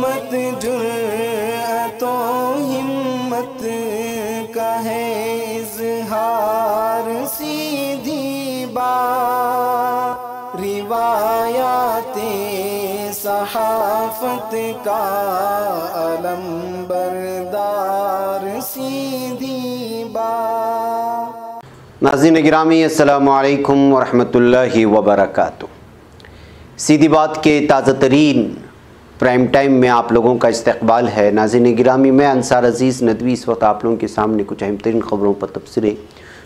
मत जुर्अतो हिम्मत का है इज़हार, सीधी बात रिवायाते सहाफत का अलम बरदार, सीधी बात। नाज़रीन गिरामी, अस्सलामु अलैकुम वरहमतुल्लाहि वबरकातुहू। सीधी बात के ताज़ा तरीन प्राइम टाइम में आप लोगों का इस्तकबाल है। नाज़रीन गिरामी, मैं अंसार अज़ीज़ नदवी इस वक्त आप लोगों के सामने कुछ अहम तरीन ख़बरों पर तबसरे,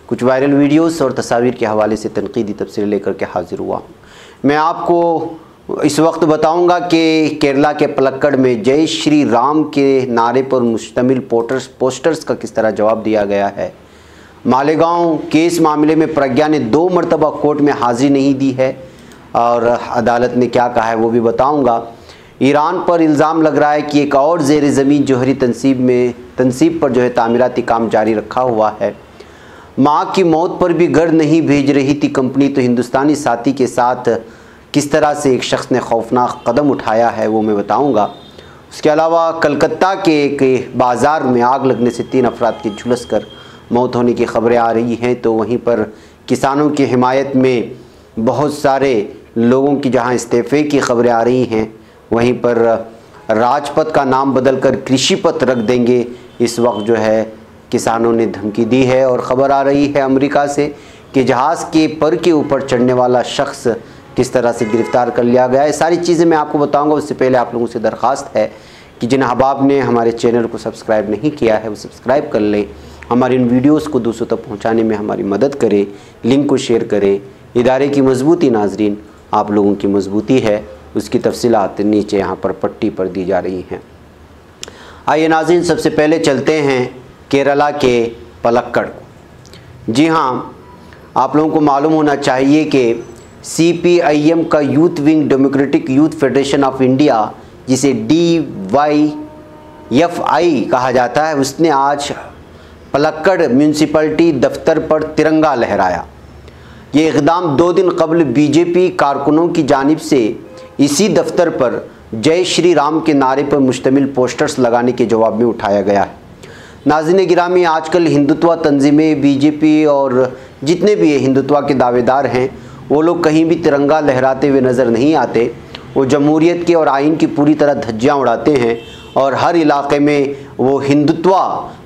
कुछ वायरल वीडियोस और तस्वीर के हवाले से तनकीदी तबसरे लेकर के हाज़िर हुआ हूँ। मैं आपको इस वक्त बताऊँगा कि केरला के पलक्कड़ में जय श्री राम के नारे पर मुश्तमिल पोस्टर्स का किस तरह जवाब दिया गया है। मालेगांव केस मामले में प्रज्ञा ने 2 मरतबा कोर्ट में हाज़िरी नहीं दी है और अदालत ने क्या कहा है वो भी बताऊंगा। ईरान पर इल्ज़ाम लग रहा है कि एक और ज़ेर ज़मीन जौहरी तनसीब पर जो है तामीराती काम जारी रखा हुआ है। माँ की मौत पर भी घर नहीं भेज रही थी कंपनी, तो हिंदुस्तानी साथी के साथ किस तरह से एक शख्स ने खौफनाक कदम उठाया है वो मैं बताऊँगा। उसके अलावा कलकत्ता के एक बाज़ार में आग लगने से 3 अफराद की झुलस कर मौत होने की खबरें आ रही हैं। तो वहीं पर किसानों की हिमायत में बहुत सारे लोगों की जहां इस्तीफ़े की खबरें आ रही हैं, वहीं पर राजपथ का नाम बदलकर कृषिपथ रख देंगे इस वक्त जो है किसानों ने धमकी दी है। और ख़बर आ रही है अमेरिका से कि जहाज़ के पर के ऊपर चढ़ने वाला शख्स किस तरह से गिरफ़्तार कर लिया गया है। सारी चीज़ें मैं आपको बताऊँगा। उससे पहले आप लोगों से दरख्वास्त है कि जिन अहबाब ने हमारे चैनल को सब्सक्राइब नहीं किया है वो सब्सक्राइब कर लें, हमारे इन वीडियोस को दूसरों तक पहुंचाने में हमारी मदद करें, लिंक को शेयर करें। इदारे की मजबूती नाजरीन आप लोगों की मजबूती है, उसकी तफसीलात नीचे यहाँ पर पट्टी पर दी जा रही हैं। आइए नाजरीन, सबसे पहले चलते हैं केरला के पलक्कड़। जी हाँ, आप लोगों को मालूम होना चाहिए कि CPIM का youth wing democratic youth federation of India, जिसे DYFI कहा जाता है, उसने आज पलक्कड़ म्यूनसिपलिटी दफ्तर पर तिरंगा लहराया। ये इक़दाम 2 दिन कबल बीजेपी कारकुनों की जानिब से इसी दफ्तर पर जय श्री राम के नारे पर मुश्तमिल पोस्टर्स लगाने के जवाब में उठाया गया है। नाज़रीन गिरामी, आजकल हिंदुत्व तंजीमें, बीजेपी और जितने भी हिंदुत्व के दावेदार हैं वो लोग कहीं भी तिरंगा लहराते हुए नज़र नहीं आते। वो जमहूरियत के और आइन की पूरी तरह धज्जियाँ उड़ाते हैं और हर इलाके में वो हिंदुत्व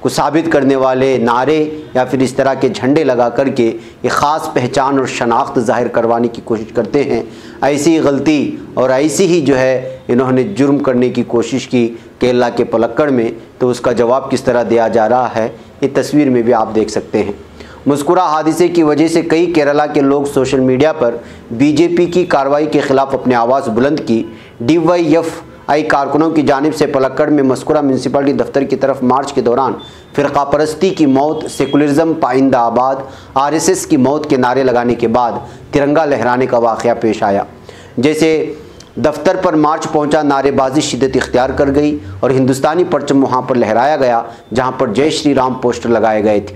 को साबित करने वाले नारे या फिर इस तरह के झंडे लगा करके एक ख़ास पहचान और शनाख्त ज़ाहिर करवाने की कोशिश करते हैं। ऐसी गलती और ऐसी ही जो है इन्होंने जुर्म करने की कोशिश की केरला के पलक्कड़ में, तो उसका जवाब किस तरह दिया जा रहा है ये तस्वीर में भी आप देख सकते हैं। मुस्कुरा हादसे की वजह से कई केरला के लोग सोशल मीडिया पर बीजेपी की कार्रवाई के ख़िलाफ़ अपनी आवाज़ बुलंद की। DYFI कारकुनों की जानिब से पलक्कड़ में मस्कुरा म्यूनसिपलिटी दफ्तर की तरफ मार्च के दौरान फ़िरका परस्ती की मौत, सेकुलरिज्म पाइंदा आबाद, RSS की मौत के नारे लगाने के बाद तिरंगा लहराने का वाक़या पेश आया। जैसे दफ्तर पर मार्च पहुंचा, नारेबाजी शिद्दत इख्तियार कर गई और हिंदुस्तानी परचम वहां पर लहराया गया जहां पर जय श्री राम पोस्टर लगाए गए थे।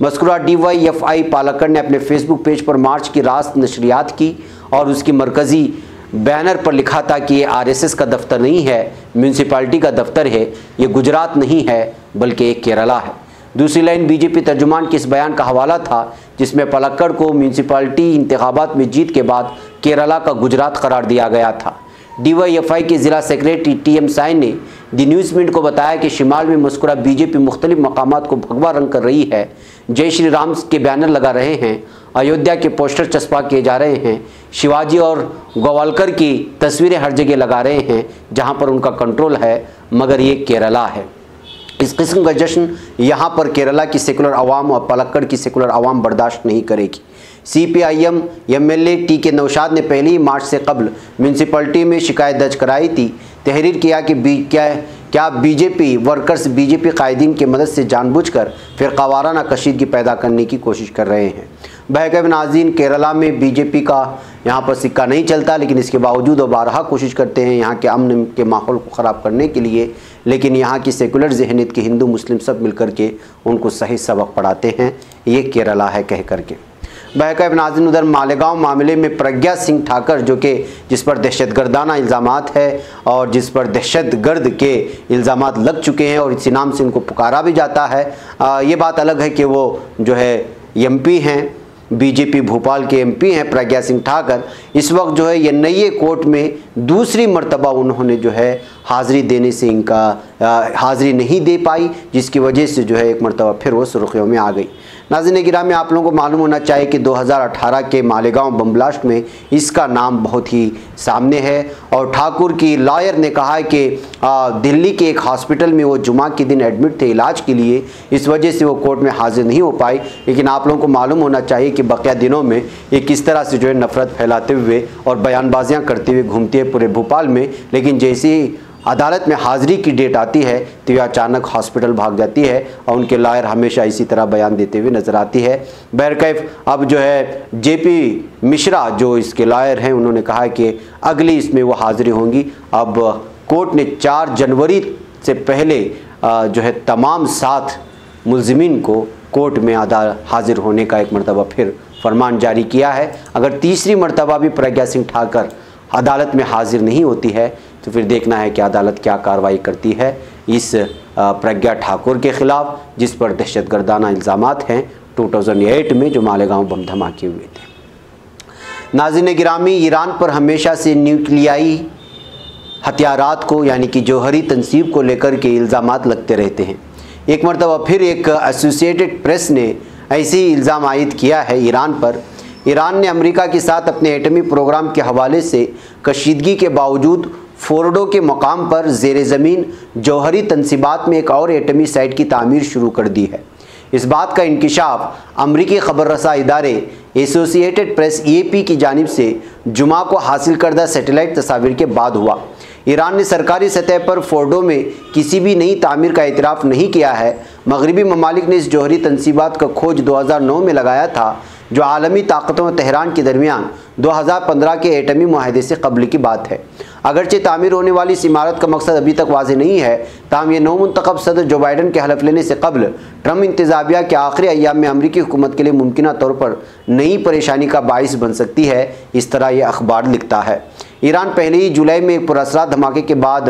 मस्कुरा DYFI पालक्कड़ ने अपने फेसबुक पेज पर मार्च की रात नशरियात की और उसकी मरकज़ी बैनर पर लिखा था कि ये RSS का दफ्तर नहीं है, म्यूनसिपालिटी का दफ्तर है, ये गुजरात नहीं है बल्कि एक केरला है। दूसरी लाइन बीजेपी तर्जुमान के इस बयान का हवाला था जिसमें पलक्कड़ को म्यूनसिपालिटी इंतखाबात में जीत के बाद केरला का गुजरात करार दिया गया था। DYFI के ज़िला सेक्रेटरी TM साई ने दी न्यूज़ मिनट को बताया कि शिमाल में मुस्कुरा बीजेपी मुख्तलिफ मकामात को भगवा रंग कर रही है, जय श्री राम के बैनर लगा रहे हैं, अयोध्या के पोस्टर चस्पा किए जा रहे हैं, शिवाजी और गोवालकर की तस्वीरें हर जगह लगा रहे हैं जहां पर उनका कंट्रोल है, मगर ये केरला है। इस किस्म का जश्न यहाँ पर केरला की सेकुलर आवाम और पलक्कड़ की सेकुलर आवाम बर्दाश्त नहीं करेगी। CPIM MLA TK नौशाद ने पहले ही मार्च से कबल म्यूनसिपलिटी में शिकायत दर्ज कराई थी। तहरीर किया कि क्या बीजेपी वर्कर्स बीजेपी कायदीन की मदद से जानबूझकर फ़िरकावाराना कशीदगी पैदा करने की कोशिश कर रहे हैं। बहरकैफ नाज़रीन, केरला में बीजेपी का यहाँ पर सिक्का नहीं चलता, लेकिन इसके बावजूद वो बारहा कोशिश करते हैं यहाँ के अमन के माहौल को ख़राब करने के लिए। लेकिन यहाँ की सेकुलर जहनीत के हिंदू मुस्लिम सब मिल कर के उनको सही सबक पढ़ाते हैं। ये केरला है कह करके। बहरकैफ नाज़रीन, उधर मालेगांव मामले में प्रज्ञा सिंह ठाकर जो कि जिस पर दहशतगर्दाना इल्ज़ामात है और जिस पर दहशतगर्द के इल्ज़ामात लग चुके हैं और इसी नाम से उनको पुकारा भी जाता है, ये बात अलग है कि वो जो है एमपी हैं, बीजेपी भोपाल के एमपी हैं प्रज्ञा सिंह ठाकर। इस वक्त जो है ये नई कोर्ट में दूसरी मर्तबा उन्होंने जो है हाज़िरी देने से हाज़िरी नहीं दे पाई, जिसकी वजह से जो है एक मर्तबा फिर वो सुर्खियों में आ गई। नाज़रीन गिरामी, आप लोगों को मालूम होना चाहिए कि 2018 के मालेगांव बम ब्लास्ट में इसका नाम बहुत ही सामने है और ठाकुर की लॉयर ने कहा है कि दिल्ली के एक हॉस्पिटल में वो जुमा के दिन एडमिट थे इलाज के लिए, इस वजह से वो कोर्ट में हाजिर नहीं हो पाई। लेकिन आप लोगों को मालूम होना चाहिए कि बकिया दिनों में ये किस तरह से जो है नफ़रत फैलाते हुए और बयानबाजियाँ करते हुए घूमती है पूरे भोपाल में, लेकिन जैसे ही अदालत में हाज़िरी की डेट आती है तो ये अचानक हॉस्पिटल भाग जाती है और उनके लॉयर हमेशा इसी तरह बयान देते हुए नज़र आती है। बहरकैफ अब जो है जेपी मिश्रा जो इसके लॉयर हैं, उन्होंने कहा कि अगली इसमें वो हाज़िरी होंगी। अब कोर्ट ने 4 जनवरी से पहले जो है तमाम 7 मुलजिमीन को कोर्ट में हाज़िर होने का एक मरतबा फिर फरमान जारी किया है। अगर तीसरी मरतबा भी प्रज्ञा सिंह ठाकर अदालत में हाज़िर नहीं होती है तो फिर देखना है कि अदालत क्या कार्रवाई करती है इस प्रज्ञा ठाकुर के ख़िलाफ़, जिस पर दहशतगर्दाना इल्ज़ामात हैं 2008 में जो मालेगांव बम धमाके हुए थे। नाज़रीन गिरामी, ईरान पर हमेशा से न्यूक्लियाई हथियारात को यानी कि जौहरी तनसीब को लेकर के इल्ज़ामात लगते रहते हैं। एक मरतबा फिर एक एसोसिएटेड प्रेस ने ऐसे ही इल्ज़ाम आयद किया है ईरान पर। ईरान ने अमेरिका के साथ अपने एटमी प्रोग्राम के हवाले से कशीदगी के बावजूद फोर्डो के मकाम पर ज़ेर ज़मीन जौहरी तनसीबात में एक और एटमी साइट की तामीर शुरू कर दी है। इस बात का इंकिशाफ अमरीकी खबर रसा इदारे एसोसिएटेड प्रेस AP की जानिब से जुमा को हासिल करदा सैटेलाइट तस्वीर के बाद हुआ। ईरान ने सरकारी सतह पर फोर्डो में किसी भी नई तामीर का इतराफ़ नहीं किया है। मगरबी ममालिक ने इस जौहरी तनसीबात का खोज 2009 में लगाया था, जो आलमी ताकतों और तेहरान के दरमियान 2015 के एटमी मुआहदे से कबल की बात है। अगरचे तामीर होने वाली इस इमारत का मकसद अभी तक वाज़ेह नहीं है, ताहम ये नौमुंतखब सदर जो बाइडन के हलफ लेने से कबल ट्रम्प इंतज़ामिया के आखिरी अय्याम में अमरीकी हुकूमत के लिए मुमकिन तौर पर नई परेशानी का बाइस बन सकती है। इस तरह यह अखबार लिखता है। ईरान पहले ही जुलाई में एक पुरअसरार धमाके के बाद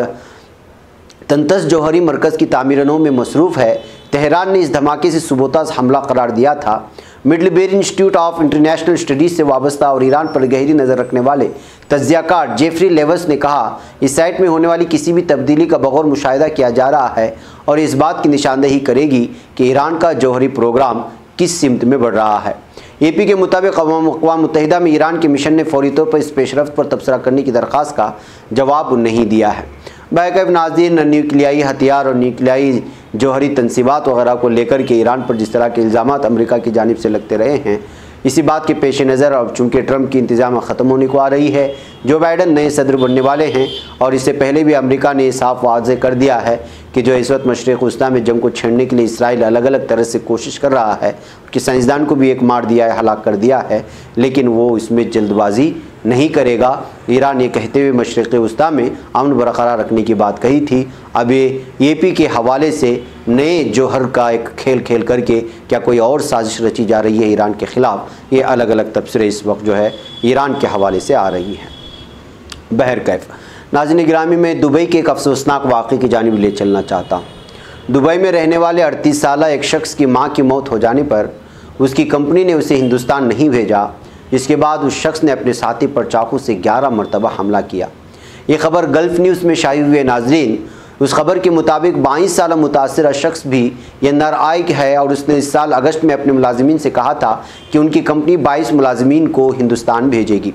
तंतस जौहरी मरकज़ की तामीरनों में मसरूफ़ है। तेहरान ने इस धमाके से सुबोताज हमला करार दिया था। मिडलबेरी इंस्टीट्यूट ऑफ इंटरनेशनल स्टडीज़ से वाबस्ता और ईरान पर गहरी नज़र रखने वाले तज्ज़ियाकार जेफरी लेवस ने कहा, इस साइट में होने वाली किसी भी तब्दीली का बगौर मुशाहिदा किया जा रहा है और इस बात की निशानदेही करेगी कि ईरान का जौहरी प्रोग्राम किस सिमत में बढ़ रहा है। AP के मुताबिक अक़वाम मुत्तहिदा में ईरान के मिशन ने फौरी तौर पर इस पेशरफ्त पर तबसरा करने की दरख्वास्त का जवाब नहीं दिया है। बहरकैफ नाज़रीन, न्यूक्लियाई हथियार और न्यूक्लियाई जौहरी तनसीबात वगैरह को लेकर के ईरान पर जिस तरह के इल्ज़ामात अमेरिका की जानिब से लगते रहे हैं, इसी बात के पेश नज़र अब चूँकि ट्रंप की इंतज़ाम ख़त्म होने को आ रही है, जो बाइडन नए सदर बनने वाले हैं और इससे पहले भी अमेरिका ने साफ वाज़ेह कर दिया है कि जो इस वक्त मशरिक़ वस्ता में जंग को छेड़ने के लिए इसराइल अलग अलग तरह से कोशिश कर रहा है कि साइंसदान को भी एक मार दिया है, हलाक कर दिया है, लेकिन वो इसमें जल्दबाजी नहीं करेगा। ईरान ये कहते हुए मशरिक़ वस्ता में अमन बरकरार रखने की बात कही थी। अब ये AP के हवाले से नए जौहर का एक खेल खेल करके क्या कोई और साजिश रची जा रही है ईरान के ख़िलाफ़, ये अलग अलग तबसरे इस वक्त जो है ईरान के हवाले से आ रही हैं। बहरकैफ नाज़रीन गिरामी, में दुबई के एक अफसोसनाक वाक़े की जानिब ले चलना चाहता हूँ। दुबई में रहने वाले 38 साला एक शख्स की माँ की मौत हो जाने पर उसकी कंपनी ने उसे हिंदुस्तान नहीं भेजा, जिसके बाद उस शख्स ने अपने साथी पर चाकू से 11 मरतबा हमला किया। ये खबर गल्फ़ न्यूज़ में शाया हुई है। नाज़रीन, उस खबर के मुताबिक 22 साला मुतासिरा शख्स भी ये नाराइक है और उसने इस साल अगस्त में अपने मुलाजिमीन से कहा था कि उनकी कंपनी 22 मुलाजिमीन को हिंदुस्तान भेजेगी।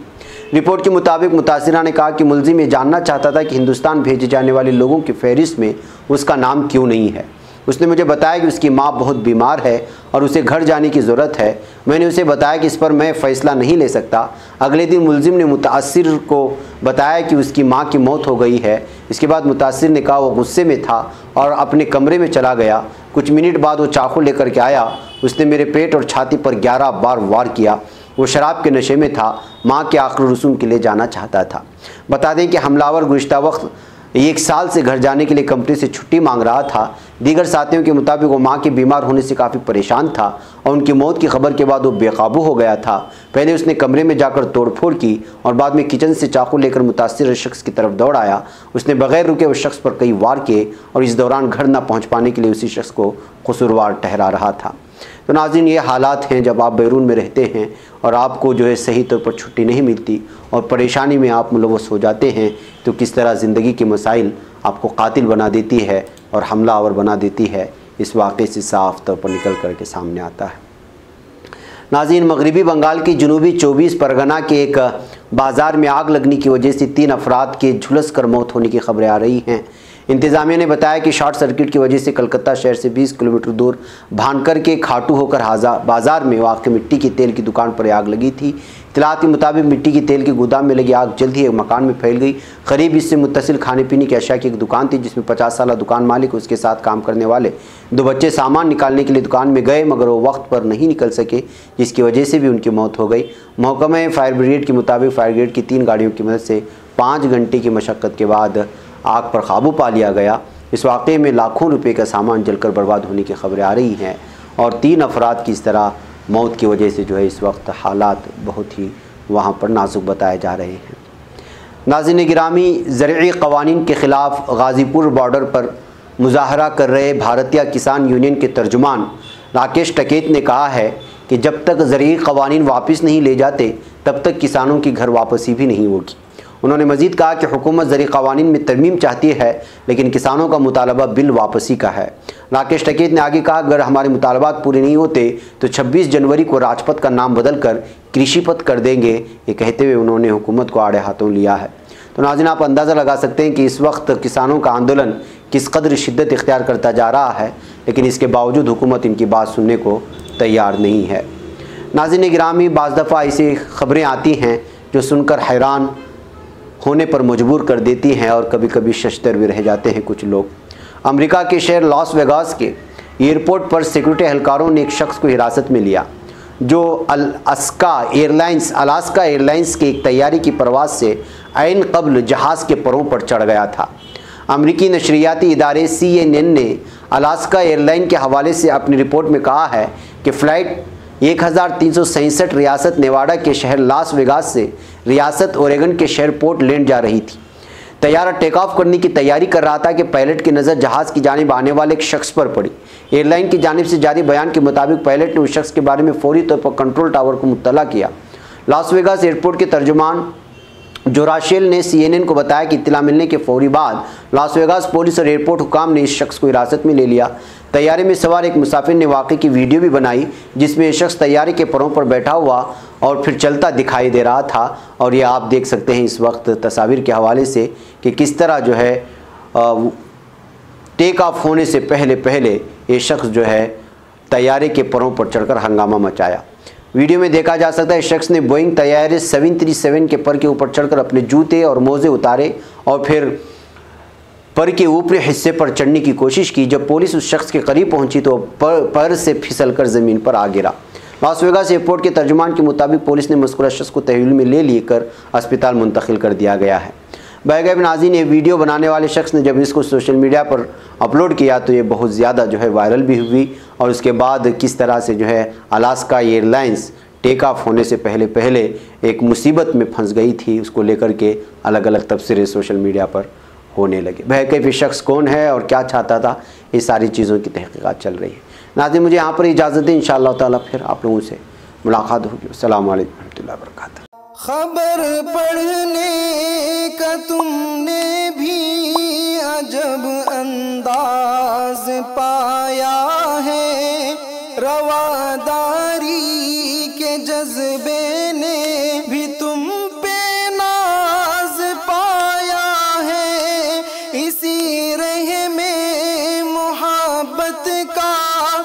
रिपोर्ट के मुताबिक मुतासिरा ने कहा कि मुलजिम ये जानना चाहता था कि हिंदुस्तान भेजे जाने वाले लोगों की फहरिस्त में उसका नाम क्यों नहीं है। उसने मुझे बताया कि उसकी माँ बहुत बीमार है और उसे घर जाने की ज़रूरत है। मैंने उसे बताया कि इस पर मैं फ़ैसला नहीं ले सकता। अगले दिन मुलजिम ने मुतासिर को बताया कि उसकी माँ की मौत हो गई है। इसके बाद मुतासिर ने कहा वो गुस्से में था और अपने कमरे में चला गया। कुछ मिनट बाद वो चाकू लेकर के आया। उसने मेरे पेट और छाती पर 11 बार वार किया। वो शराब के नशे में था, माँ के आखिरी रसूम के लिए जाना चाहता था। बता दें कि हमलावर गुज़िश्ता वक्त 1 साल से घर जाने के लिए कंपनी से छुट्टी मांग रहा था। दीगर साथियों के मुताबिक वो मां के बीमार होने से काफ़ी परेशान था और उनकी मौत की खबर के बाद वो बेकाबू हो गया था। पहले उसने कमरे में जाकर तोड़फोड़ की और बाद में किचन से चाकू लेकर मुतासिर शख्स की तरफ दौड़ आया। उसने बगैर रुके उस शख्स पर कई वार किए और इस दौरान घर न पहुँच पाने के लिए उसी शख्स को कसूरवार ठहरा रहा था। तो नाज़रीन, ये हालात हैं जब आप बैरून में रहते हैं और आपको जो है सही तौर पर छुट्टी नहीं मिलती और परेशानी में आप मुलव्वस हो जाते हैं, तो किस तरह ज़िंदगी के मसाइल आपको कातिल बना देती है और हमलावर बना देती है, इस वाक़े से साफ़ तौर पर निकल कर के सामने आता है। नाज़रीन, मगरिबी बंगाल की जनूबी 24 परगना के एक बाज़ार में आग लगने की वजह से 3 अफराद के झुलस कर मौत होने की खबरें आ रही हैं। इंतज़ामिया ने बताया कि शॉर्ट सर्किट की वजह से कलकत्ता शहर से 20 किलोमीटर दूर भानकर के खाटू होकर बाज़ार में वाक़ मिट्टी के तेल की दुकान पर आग लगी थी। इत्तलात के मुताबिक मिट्टी के तेल के गोदाम में लगी आग जल्द ही एक मकान में फैल गई। करीब इससे मुत्तसिल खाने पीने की अशिया की एक दुकान थी, जिसमें 50 साल दुकान मालिक उसके साथ काम करने वाले 2 बच्चे सामान निकालने के लिए दुकान में गए, मगर वो वक्त पर नहीं निकल सके, जिसकी वजह से भी उनकी मौत हो गई। महकमा फायर ब्रिगेड के मुताबिक फायर ब्रिगेड की 3 गाड़ियों की मदद से 5 घंटे की मशक्क़त के बाद आग पर काबू पा लिया गया। इस वाक़े में लाखों रुपए का सामान जलकर बर्बाद होने की खबरें आ रही हैं और 3 अफराद की इस तरह मौत की वजह से जो है इस वक्त हालात बहुत ही वहाँ पर नाजुक बताए जा रहे हैं। नाज़रीन गिरामी, ज़रई क़वानीन के ख़िलाफ़ गाज़ीपुर बॉर्डर पर मुज़ाहरा कर रहे भारतीय किसान यूनियन के तर्जुमान राकेश टिकैत ने कहा है कि जब तक ज़रई क़वानीन वापस नहीं ले जाते तब तक किसानों की घर वापसी भी नहीं होगी। उन्होंने मज़ीद कहा कि हुकूमत ज़रई क़वानीन में तरमीम चाहती है, लेकिन किसानों का मुतालबा बिल वापसी का है। राकेश टिकैत ने आगे कहा, अगर हमारे मुतालबात पूरे नहीं होते तो 26 जनवरी को राजपथ का नाम बदल कर कृषिपथ कर देंगे। ये कहते हुए उन्होंने हुकूमत को आड़े हाथों लिया है। तो नाज़रीन, आप अंदाज़ा लगा सकते हैं कि इस वक्त किसानों का आंदोलन किस कदर शिद्दत इख्तियार करता जा रहा है, लेकिन इसके बावजूद हुकूमत इनकी बात सुनने को तैयार नहीं है। नाज़रीन गिरामी, बाज़ दफ़ा ऐसी खबरें आती हैं जो सुनकर हैरान होने पर मजबूर कर देती हैं और कभी कभी शशदर भी रह जाते हैं कुछ लोग। अमेरिका के शहर लॉस वेगास के एयरपोर्ट पर सिक्योरिटी एहलकारों ने एक शख्स को हिरासत में लिया जो अलास्का एयरलाइंस की एक तैयारी की परवाज़ से ऐन कब्ल जहाज़ के परों पर चढ़ गया था। अमरीकी नशरियाती इदारे CNN ने अलास्का एयरलाइन के हवाले से अपनी रिपोर्ट में कहा है कि फ़्लाइट 1367 रियासत नेवाडा के शहर लास वेगास से रियासत ओरेगन के शहर पोर्टलैंड जा रही थी। तैयारा टेक ऑफ करने की तैयारी कर रहा था कि पायलट की नज़र जहाज़ की जानिब आने वाले एक शख्स पर पड़ी। एयरलाइन की जानिब से जारी बयान के मुताबिक पायलट ने उस शख्स के बारे में फौरी तौर पर कंट्रोल टावर को मुत्तला किया। लास वेगास एयरपोर्ट के तर्जुमान जोराशेल ने CNN को बताया कि इत्तला मिलने के फौरी बाद लास वेगास पुलिस और एयरपोर्ट हुकाम ने इस शख्स को हिरासत में ले लिया। तैयारे में सवार एक मुसाफिर ने वाक़े की वीडियो भी बनाई, जिसमें यह शख्स तैयारे के परों पर बैठा हुआ और फिर चलता दिखाई दे रहा था। और ये आप देख सकते हैं इस वक्त तस्वीर के हवाले से कि किस तरह जो है टेक ऑफ होने से पहले ये शख्स जो है तैयारे के परों पर चढ़कर हंगामा मचाया। वीडियो में देखा जा सकता है शख्स ने बोइंग तैयारे 737 के पर के ऊपर चढ़कर अपने जूते और मोजे उतारे और फिर पर के ऊपरी हिस्से पर चढ़ने की कोशिश की। जब पुलिस उस शख्स के करीब पहुंची तो पर से फिसलकर ज़मीन पर आ गिरा। लास वेगास एयरपोर्ट के तर्जुमान के मुताबिक पुलिस ने मज़कूरा शख्स को तहवील में ले लेकर अस्पताल मुंतकिल कर दिया गया है। बैगैब नाज़रीन, ये वीडियो बनाने वाले शख्स ने जब इसको सोशल मीडिया पर अपलोड किया तो ये बहुत ज़्यादा जो है वायरल भी हुई और उसके बाद किस तरह से जो है अलास्का एयरलाइंस टेक ऑफ होने से पहले एक मुसीबत में फंस गई थी, उसको लेकर के अलग अलग तबसरे सोशल मीडिया पर होने लगे। बैकैफ शख्स कौन है और क्या चाहता था, ये सारी चीज़ों की तहक़ीक़ात चल रही है। नाज़रीन, मुझे यहाँ पर इजाज़त दें, इंशाअल्लाह ताला फिर आप लोगों से मुलाकात होगी। अस्सलाम वालेकुम रहमतुल्लाहि व बरकातहू। खबर पढ़ने का तुमने भी अजब अंदाज पाया है, रवादारी के जज्बे ने भी तुम पे नाज पाया है, इसी रह में मोहब्बत का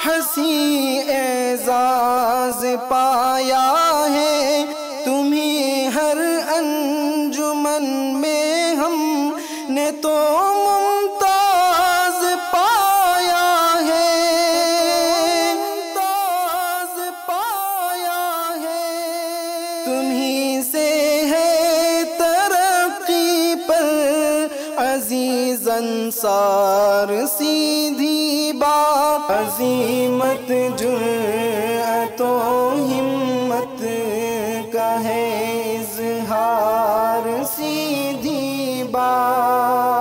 हंसी एजाज पाया है। तुम्ही हर अंजुमन में हमने तो मुमताज पाया है, मुमताज पाया है। तुम्ही से है तरक्की पर अज़ीम अजीज अंसार सीधी बात, अजीमत जुर्अतो हिम्मत का है इज़हार सीधी बात।